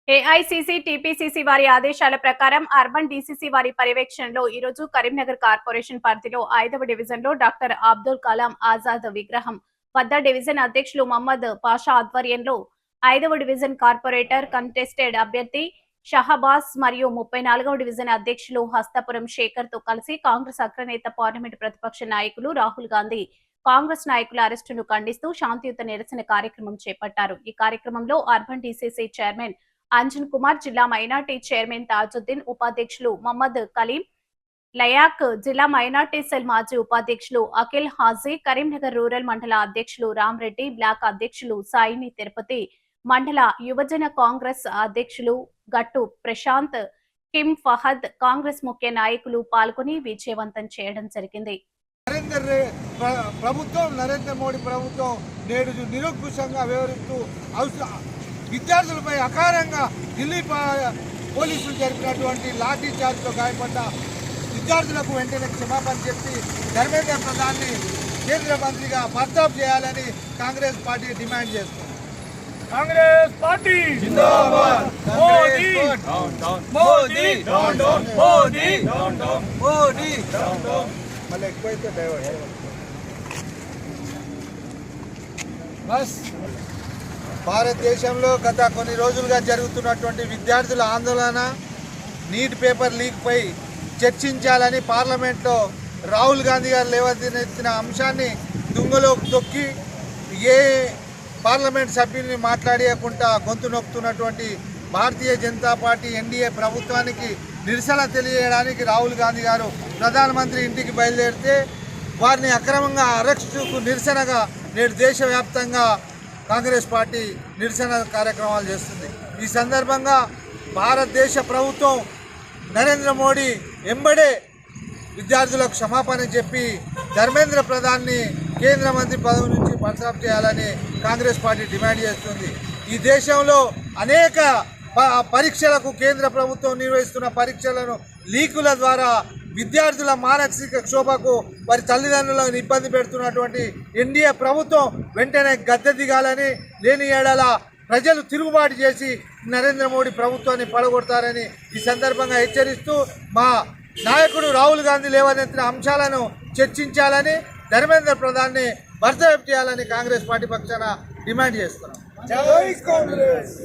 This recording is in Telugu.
ఏఐసీసీ టీపీసీసీ వారి ఆదేశాల ప్రకారం అర్బన్ డీసీసీ వారి పర్యవేక్షణలో ఈరోజు కరీంనగర్ కార్పొరేషన్ పరిధిలో 5వ డివిజన్లో డాక్టర్ అబ్దుల్ కలాం ఆజాద్ విగ్రహం వద్ద డివిజన్ అధ్యక్షులు మహమ్మద్ పాషా ఆధ్వర్యంలో 5వ డివిజన్ కార్పొరేటర్ కంటెస్టెడ్ అభ్యర్థి షహబాజ్ మరియు 34వ డివిజన్ అధ్యక్షులు హస్తపురం శేఖర్ తో కలిసి కాంగ్రెస్ అగ్రనేత పార్లమెంటు ప్రతిపక్ష నాయకులు రాహుల్ గాంధీ కాంగ్రెస్ నాయకుల అరెస్టును ఖండిస్తూ శాంతియుత నిరసన కార్యక్రమం చేపట్టారు. ఈ కార్యక్రమంలో urban DCC chairman Anjan Kumar, జిల్లా మైనార్టీ చైర్మన్ తాజుద్దీన్, ఉపాధ్యక్షులు మహమ్మద్ కలీం లయాక్, జిల్లా మైనార్టీ సెల్ మాజీ ఉపాధ్యక్షులు అఖిల్ హాజీ, కరీంనగర్ రూరల్ మండల అధ్యక్షులు రామ్రెడ్డి, బ్లాక్ అధ్యక్షులు సాయిని తిరుపతి, మండల యువజన కాంగ్రెస్ అధ్యక్షులు గట్టు ప్రశాంత్, కిమ్ ఫహద్, కాంగ్రెస్ ముఖ్య నాయకులు పాల్గొని విజయవంతం చేయడం జరిగింది. నరేంద్ర మోడీ ప్రభుత్వం నేడు నిరంకుశంగా వ్యవహరిస్తూ విద్యార్థులపై అకారంగా ఢిల్లీ పోలీసులు జరిపినటువంటి లాఠీ చార్జ్తో గాయపడ్డ విద్యార్థులకు వెంటనే క్షమాపణ చెప్పి ధర్మేంద్ర ప్రధాన్ని కేంద్ర మంత్రిగా బర్తాబ్ చేయాలని కాంగ్రెస్ పార్టీ డిమాండ్ చేస్తుంది. కాంగ్రెస్ పార్టీ జిందాబాద్. మోదీ మోదీ మోదీ మోదీ మళ్ళీ ఎక్కువైతే బస్ భారతదేశంలో గత కొన్ని రోజులుగా జరుగుతున్నటువంటి విద్యార్థుల ఆందోళన, నీట్ పేపర్ లీక్ పై చర్చించాలని పార్లమెంట్లో రాహుల్ గాంధీ గారు లేవనెత్తిన అంశాన్ని దుంగలోకి తొక్కి ఏ పార్లమెంట్ సభ్యుల్ని మాట్లాడకుండా గొంతు నొక్కుతున్నటువంటి భారతీయ జనతా పార్టీ ఎన్డీఏ ప్రభుత్వానికి నిరసన తెలియజేయడానికి రాహుల్ గాంధీ గారు ప్రధానమంత్రి ఇంటికి బయలుదేరితే వారిని అక్రమంగా అరెస్టుకు నిరసనగా నేడు దేశవ్యాప్తంగా కాంగ్రెస్ పార్టీ నిరసన కార్యక్రమాలు చేస్తుంది. ఈ సందర్భంగా భారతదేశ ప్రభుత్వం నరేంద్ర మోడీ ఎంబడే విద్యార్థులకు క్షమాపణ చెప్పి ధర్మేంద్ర ప్రధాన్ని కేంద్ర మంత్రి పదవి నుంచి బర్తాబ్ చేయాలని కాంగ్రెస్ పార్టీ డిమాండ్ చేస్తుంది. ఈ దేశంలో అనేక పరీక్షలకు కేంద్ర ప్రభుత్వం నిర్వహిస్తున్న పరీక్షలను లీకుల ద్వారా విద్యార్థుల మానసిక క్షోభకు వారి తల్లిదండ్రులను ఇబ్బంది పెడుతున్నటువంటి ఎన్డీఏ ప్రభుత్వం వెంటనే గద్దె దిగాలని, లేని ఏడల ప్రజలు తిరుగుబాటు చేసి నరేంద్ర మోడీ ప్రభుత్వాన్ని పడగొడతారని ఈ సందర్భంగా హెచ్చరిస్తూ మా నాయకుడు రాహుల్ గాంధీ లేవనెత్తిన అంశాలను చర్చించాలని, ధర్మేంద్ర ప్రధాన్ని బర్తరఫ్ చేయాలని కాంగ్రెస్ పార్టీ పక్షాన డిమాండ్ చేస్తున్నాం. జై కాంగ్రెస్.